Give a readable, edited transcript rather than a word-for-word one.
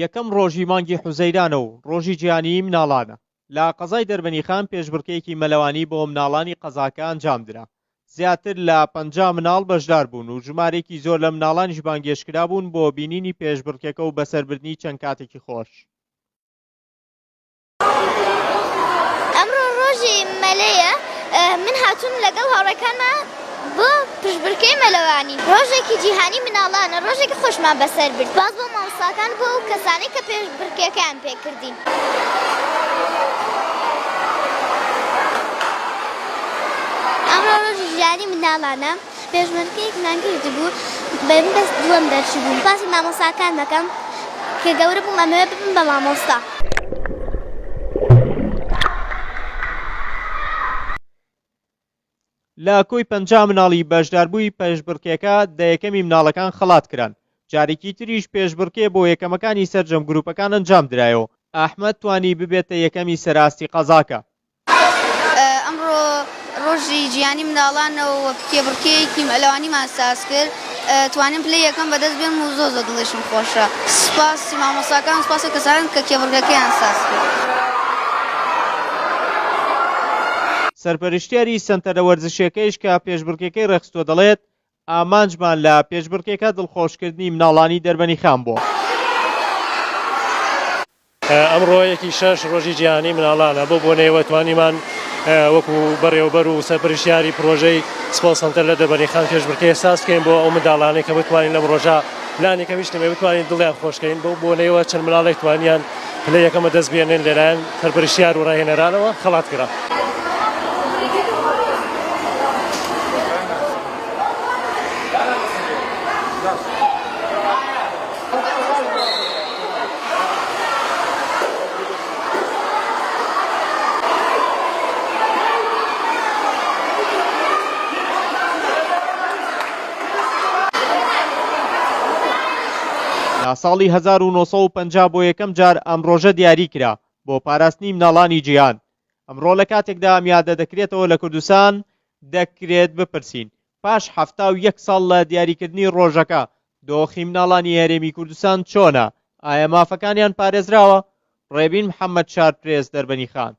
یەکەم ڕۆژی مانگی حوزەیرانە و ڕۆژی گیانی مناڵانە. لە قەزای دەربەنیخان پێشبڕکێکی مەلەوانی بۆ مناڵانی قەزاکە ئەنجامدرا. زیاتر لە 50 مناڵ بەشدار بوون و ژمارێکی زۆر لە مناڵانیش بانگێشکرا بوون بۆ بینینی پێشبڕکێکە و بەسەربردنی چەند کاتێکی خۆش. ئەمڕۆ ڕۆژی مەلەیە، من هاتوون لەگەڵ هاوڕێکانمان بۆ پشبڕکەی مەلەوانی. ڕۆژێکی جیهانی مناڵانە، ڕۆژێکی خۆشمان بەسەر برد. باز بۆ مامۆستاکان بۆ ئەو کەسانەی کە پێشبڕکێکیان پێکردین. ئەمڕۆ ڕۆژی جیهانی مناڵانە، پێشبڕکەیەکمان کرد بوو، بەم دەست دووەم دەرچی بووم. پاسی مامۆستاکان دەکەم کە گەورە بووم ئەمەوێ ببم بە مامۆستا. لە کۆی 50 مناڵی بەشداربووی پێشبڕکێکە دەیەکەمی مناڵەکان خەڵات کران. جارێکی تریش پێشبڕکێ بۆ یەکەمەکانی سەرجەم گروپەکان ئەنجام درایەوە. ئەحمەد توانی ببێتە یەکەمی سەراستی قەزاکە. ئەمڕۆ ڕۆژی گیانی مناڵانەوە پێبڕکەیەکی مەلەوانیمان ساز کرد. توانیم پلەی یەکەم بەدەست بێن و زۆر دڵشم خۆشە. سوپاسی مامۆستاکان، سوپاسی کەسانن کە کێبڕکەکەیان ساز کرد. سەرپەرشتیاری سەنتەرە وەرزشیەکەیش کە پێشبڕکێکەی ڕێخستووە دەڵێت ئامانجمان لە پێشبڕکێکە دڵخۆشکردنی مناڵانی دەربەنیخان بووە. ئەمڕۆ یەکی 6 ڕۆژی جیهانی مناڵانە بۆ بۆنەوە توانیمان وەکو بەڕێوەبەر و سەرپەرشتیاری پرۆژەی سپۆرت سەنتەر لە دەربەنیخان پێشبڕکێ ساز بکەین بۆ ئەو منداڵانەی کە بتوانین لەم ڕۆژە پلانی کەمیشتمێ بتوانین دڵیان خۆشکەین بۆ بۆنەوە چەند مناڵێک توانیان پلەی یەکەمە دەست بێنێن لەلایەن سەرپەرشتیار و ڕاهێنەرانەوە خەڵات کرا. لە ساڵی 1950 بۆ یەکەم جار ئەم ڕۆژە دیاری کرا بۆ پاراستنی مناڵانی جیهان. ئەمڕۆ لە کاتێکدا ئەمیادە دەکرێتەوە لە کوردستان دەکرێت بپرسین پاش 71 ساڵ لە دیاریکردنی ڕۆژەکە دۆخی مناڵانی هەرێمی کوردستان چۆنە؟ ئایا مافەکانیان پارێزراوە؟ ڕێبین محەممەد شار-پرێس دەربەنیخان.